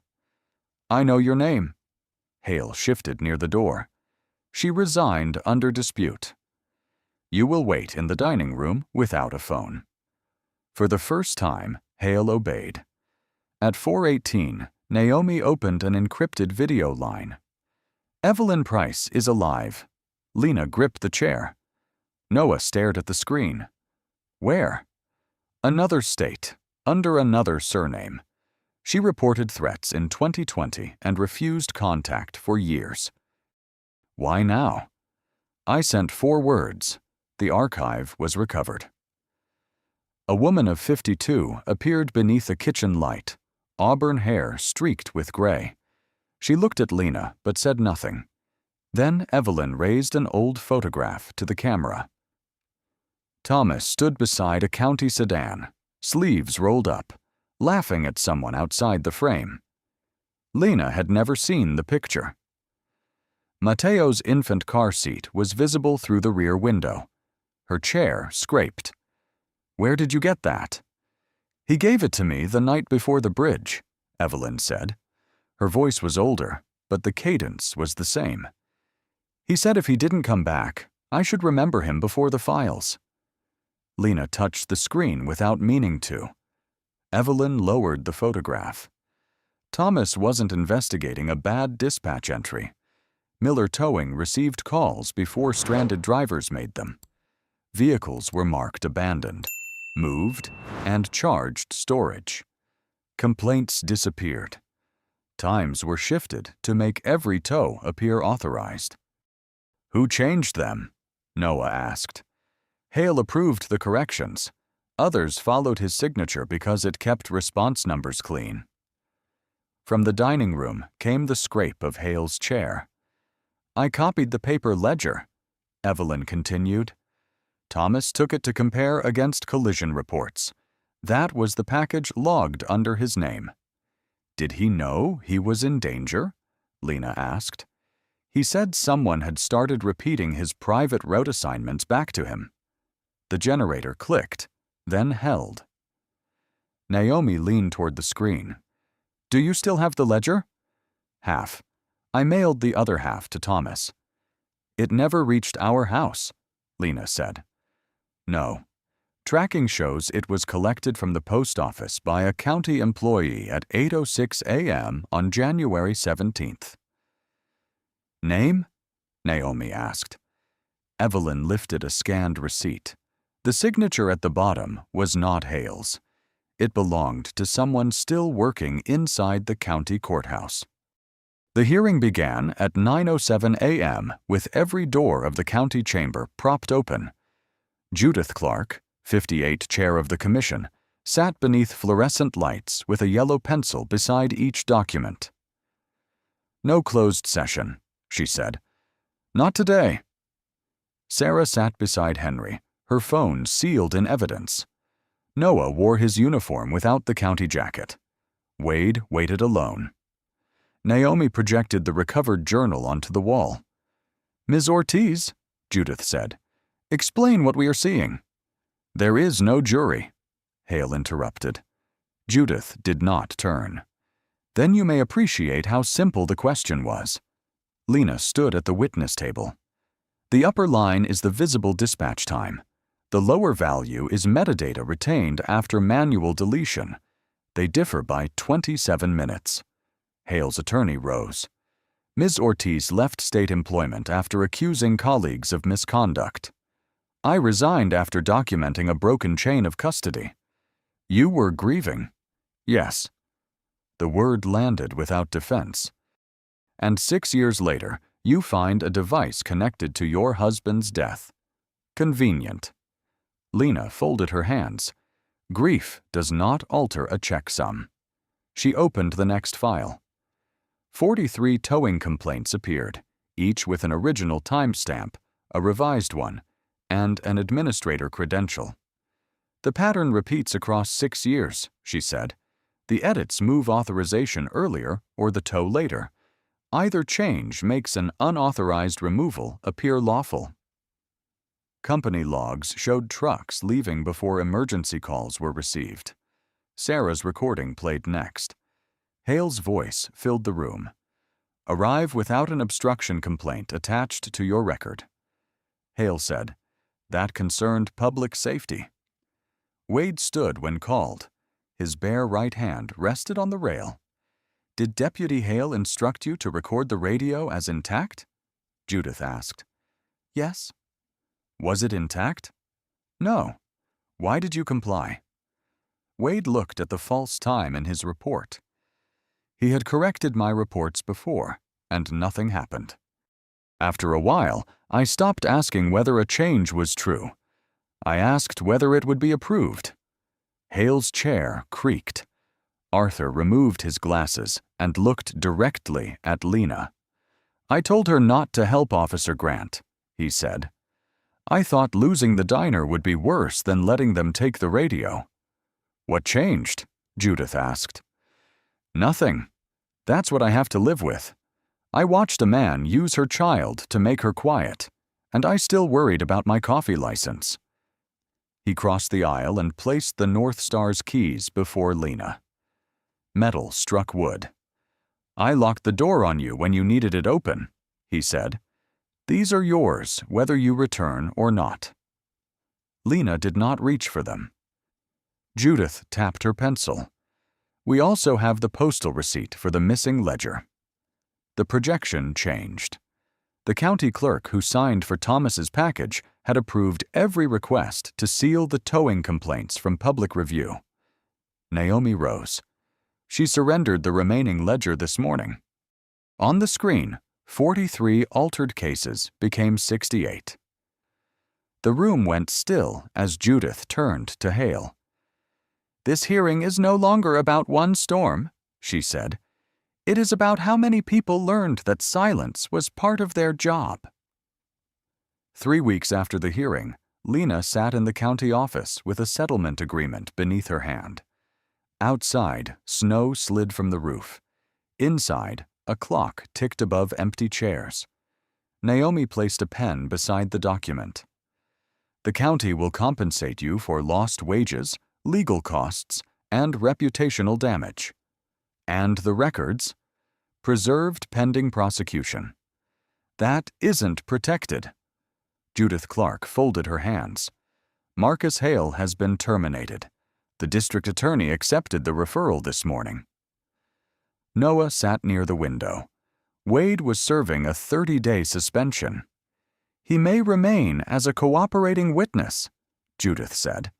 "I know your name." Hale shifted near the door. She resigned under dispute. "You will wait in the dining room without a phone." For the first time, Hale obeyed. At 4:18, Naomi opened an encrypted video line. "Evelyn Price is alive." Lena gripped the chair. Noah stared at the screen. "Where?" "Another state, under another surname. She reported threats in 2020 and refused contact for years." "Why now?" "I sent 4 words. The archive was recovered." A woman of 52 appeared beneath a kitchen light, auburn hair streaked with gray. She looked at Lena but said nothing. Then Evelyn raised an old photograph to the camera. Thomas stood beside a county sedan, sleeves rolled up, laughing at someone outside the frame. Lena had never seen the picture. Mateo's infant car seat was visible through the rear window. Her chair scraped. "Where did you get that?" "He gave it to me the night before the bridge," Evelyn said. Her voice was older, but the cadence was the same. "He said if he didn't come back, I should remember him before the files." Lena touched the screen without meaning to. Evelyn lowered the photograph. Thomas wasn't investigating a bad dispatch entry. Miller Towing received calls before stranded drivers made them. Vehicles were marked abandoned, moved, and charged storage. Complaints disappeared. Times were shifted to make every tow appear authorized. "Who changed them?" Noah asked. Hale approved the corrections. Others followed his signature because it kept response numbers clean. From the dining room came the scrape of Hale's chair. "I copied the paper ledger," Evelyn continued. Thomas took it to compare against collision reports. That was the package logged under his name. "Did he know he was in danger?" Lena asked. "He said someone had started repeating his private route assignments back to him." The generator clicked, then held. Naomi leaned toward the screen. "Do you still have the ledger?" "Half. I mailed the other half to Thomas." "It never reached our house," Lena said. "No. Tracking shows it was collected from the post office by a county employee at 8:06 a.m. on January 17th. "Name?" Naomi asked. Evelyn lifted a scanned receipt. The signature at the bottom was not Hale's. It belonged to someone still working inside the county courthouse. The hearing began at 9:07 a.m. with every door of the county chamber propped open. Judith Clark, 58 chair of the commission, sat beneath fluorescent lights with a yellow pencil beside each document. "No closed session," she said. "Not today." Sarah sat beside Henry, her phone sealed in evidence. Noah wore his uniform without the county jacket. Wade waited alone. Naomi projected the recovered journal onto the wall. "Ms. Ortiz," Judith said, "explain what we are seeing." "There is no jury," Hale interrupted. Judith did not turn. "Then you may appreciate how simple the question was." Lena stood at the witness table. "The upper line is the visible dispatch time. The lower value is metadata retained after manual deletion. They differ by 27 minutes. Hale's attorney rose. "Ms. Ortiz left state employment after accusing colleagues of misconduct. I resigned after documenting a broken chain of custody. You were grieving." "Yes." The word landed without defense. "And 6 years later, you find a device connected to your husband's death. Convenient." Lena folded her hands. Grief does not alter a checksum. She opened the next file. 43 towing complaints appeared, each with an original timestamp, a revised one, and an administrator credential. "The pattern repeats across 6 years," she said. "The edits move authorization earlier or the tow later. Either change makes an unauthorized removal appear lawful." Company logs showed trucks leaving before emergency calls were received. Sarah's recording played next. Hale's voice filled the room. "Arrive without an obstruction complaint attached to your record." Hale said, "That concerned public safety." Wade stood when called. His bare right hand rested on the rail. "Did Deputy Hale instruct you to record the radio as intact?" Judith asked. "Yes." "Was it intact?" "No." "Why did you comply?" Wade looked at the false time in his report. He had corrected my reports before, and nothing happened. After a while, I stopped asking whether a change was true. I asked whether it would be approved. Hale's chair creaked. Arthur removed his glasses and looked directly at Lena. "I told her not to help Officer Grant," he said. "I thought losing the diner would be worse than letting them take the radio." "What changed?" Judith asked. "Nothing. That's what I have to live with. I watched a man use her child to make her quiet, and I still worried about my coffee license." He crossed the aisle and placed the North Star's keys before Lena. Metal struck wood. "I locked the door on you when you needed it open," he said. "These are yours, whether you return or not." Lena did not reach for them. Judith tapped her pencil. We also have the postal receipt for the missing ledger." The projection changed. The county clerk who signed for Thomas's package had approved every request to seal the towing complaints from public review. Naomi rose. She surrendered the remaining ledger this morning. On the screen, 43 altered cases became 68. The room went still as Judith turned to Hale. "This hearing is no longer about one storm," she said. "It is about how many people learned that silence was part of their job." 3 weeks after the hearing, Lena sat in the county office with a settlement agreement beneath her hand. Outside, snow slid from the roof. Inside, a clock ticked above empty chairs. Naomi placed a pen beside the document. "The county will compensate you for lost wages, legal costs, and reputational damage. And the records? Preserved pending prosecution. That isn't protected." Judith Clark folded her hands. "Marcus Hale has been terminated. The district attorney accepted the referral this morning." Noah sat near the window. Wade was serving a 30-day suspension. "He may remain as a cooperating witness," Judith said.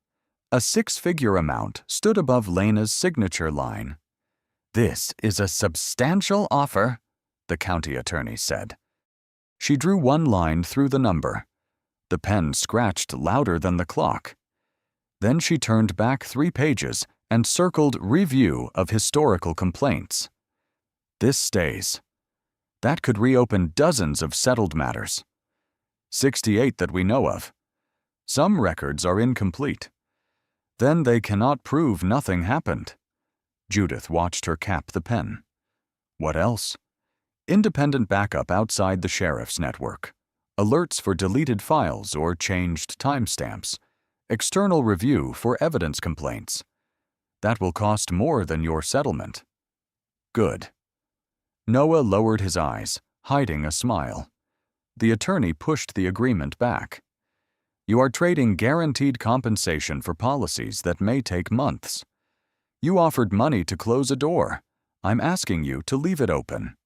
A 6-figure amount stood above Lena's signature line. "This is a substantial offer," the county attorney said. She drew one line through the number. The pen scratched louder than the clock. Then she turned back 3 pages and circled review of historical complaints. "This stays." That could reopen dozens of settled matters. 68 that we know of. Some records are incomplete. Then they cannot prove nothing happened. Judith watched her cap the pen. What else? Independent backup outside the sheriff's network. Alerts for deleted files or changed timestamps. External review for evidence complaints. That will cost more than your settlement. Good. Noah lowered his eyes, hiding a smile. The attorney pushed the agreement back. "You are trading guaranteed compensation for policies that may take months. You offered money to close a door. I'm asking you to leave it open."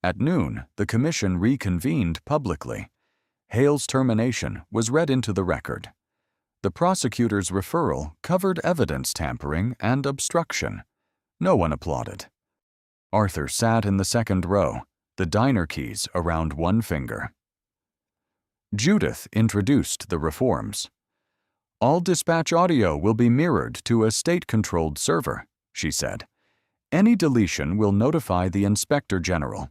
At noon, the commission reconvened publicly. Hale's termination was read into the record. The prosecutor's referral covered evidence tampering and obstruction. No one applauded. Arthur sat in the second row, the diner keys around one finger. Judith introduced the reforms. "All dispatch audio will be mirrored to a state-controlled server," she said. "Any deletion will notify the Inspector General.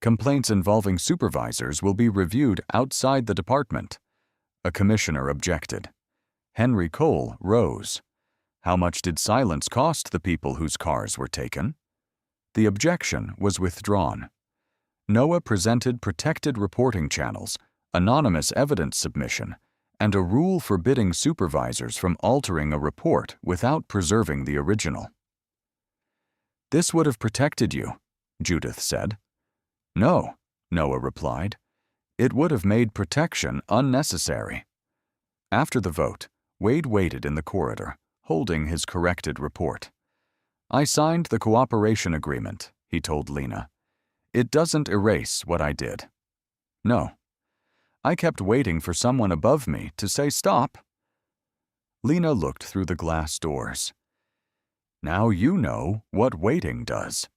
Complaints involving supervisors will be reviewed outside the department." A commissioner objected. Henry Cole rose. How much did silence cost the people whose cars were taken? The objection was withdrawn. Noah presented protected reporting channels, anonymous evidence submission, and a rule forbidding supervisors from altering a report without preserving the original. "This would have protected you," Judith said. "No," Noah replied. "It would have made protection unnecessary." After the vote, Wade waited in the corridor, holding his corrected report. "I signed the cooperation agreement," he told Lena. "It doesn't erase what I did." "No." "I kept waiting for someone above me to say stop." Lena looked through the glass doors. "Now you know what waiting does."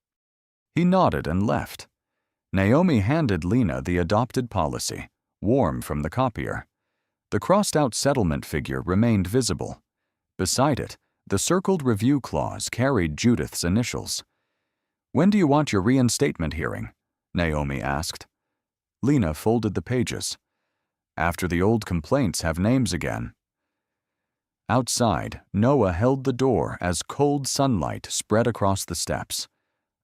He nodded and left. Naomi handed Lena the adopted policy, warm from the copier. The crossed-out settlement figure remained visible. Beside it, the circled review clause carried Judith's initials. "When do you want your reinstatement hearing?" Naomi asked. Lena folded the pages. "After the old complaints have names again." Outside, Noah held the door as cold sunlight spread across the steps.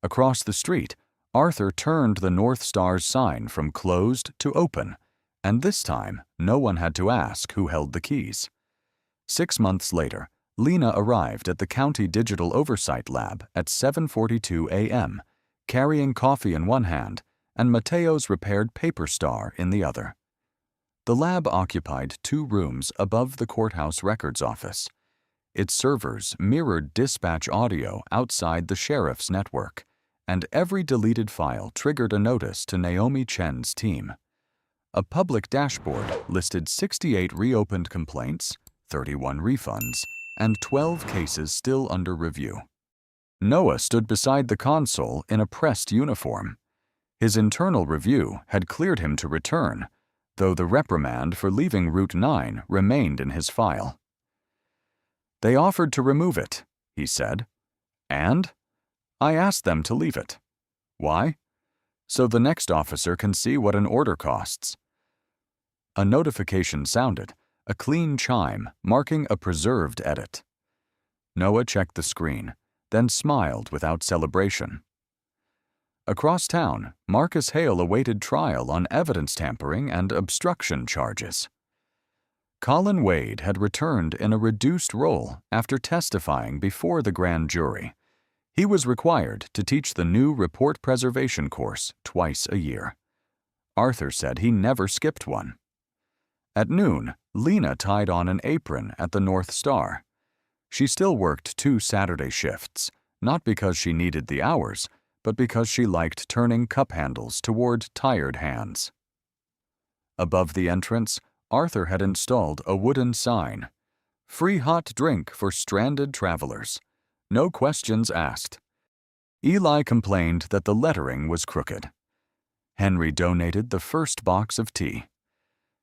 Across the street, Arthur turned the North Star's sign from closed to open, and this time no one had to ask who held the keys. 6 months later, Lena arrived at the County Digital Oversight Lab at 7:42 a.m., carrying coffee in one hand and Mateo's repaired paper star in the other. The lab occupied 2 rooms above the courthouse records office. Its servers mirrored dispatch audio outside the sheriff's network, and every deleted file triggered a notice to Naomi Chen's team. A public dashboard listed 68 reopened complaints, 31 refunds, and 12 cases still under review. Noah stood beside the console in a pressed uniform. His internal review had cleared him to return, though the reprimand for leaving Route 9 remained in his file. "They offered to remove it," he said. "And? I asked them to leave it. Why? So the next officer can see what an order costs." A notification sounded, a clean chime marking a preserved edit. Noah checked the screen, then smiled without celebration. Across town, Marcus Hale awaited trial on evidence tampering and obstruction charges. Colin Wade had returned in a reduced role after testifying before the grand jury. He was required to teach the new report preservation course twice a year. Arthur said he never skipped one. At noon, Lena tied on an apron at the North Star. She still worked 2 Saturday shifts, not because she needed the hours, but because she liked turning cup handles toward tired hands. Above the entrance, Arthur had installed a wooden sign. "Free hot drink for stranded travelers. No questions asked." Eli complained that the lettering was crooked. Henry donated the first box of tea.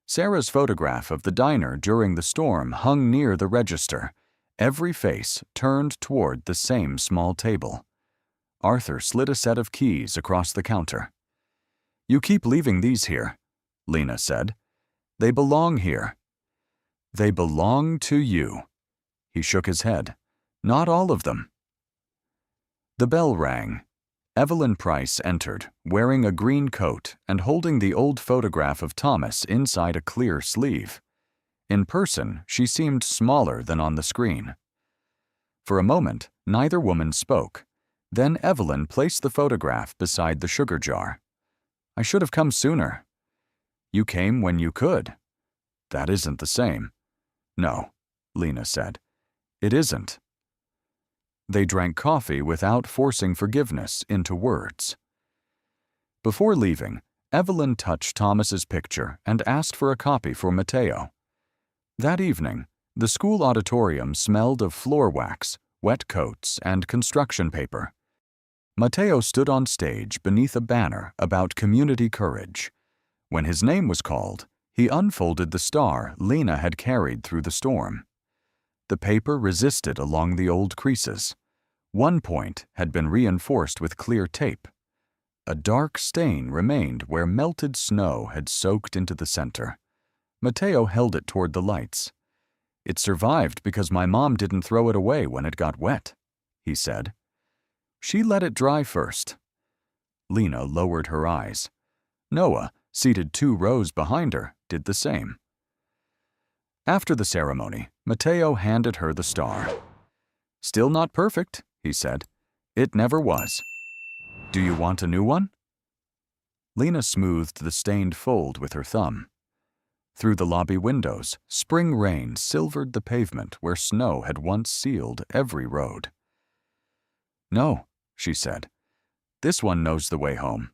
Sarah's photograph of the diner during the storm hung near the register, every face turned toward the same small table. Arthur slid a set of keys across the counter. "You keep leaving these here," Lena said. "They belong here." "They belong to you." He shook his head. "Not all of them." The bell rang. Evelyn Price entered, wearing a green coat and holding the old photograph of Thomas inside a clear sleeve. In person, she seemed smaller than on the screen. For a moment, neither woman spoke. Then Evelyn placed the photograph beside the sugar jar. "I should have come sooner." "You came when you could." "That isn't the same." "No," Lena said. "It isn't." They drank coffee without forcing forgiveness into words. Before leaving, Evelyn touched Thomas's picture and asked for a copy for Mateo. That evening, the school auditorium smelled of floor wax, wet coats, and construction paper. Mateo stood on stage beneath a banner about community courage. When his name was called, he unfolded the star Lena had carried through the storm. The paper resisted along the old creases. One point had been reinforced with clear tape. A dark stain remained where melted snow had soaked into the center. Mateo held it toward the lights. "It survived because my mom didn't throw it away when it got wet," he said. "She let it dry first." Lena lowered her eyes. Noah, seated 2 rows behind her, did the same. After the ceremony, Mateo handed her the star. "Still not perfect," he said. "It never was. Do you want a new one?" Lena smoothed the stained fold with her thumb. Through the lobby windows, spring rain silvered the pavement where snow had once sealed every road. "No," she said. "This one knows the way home."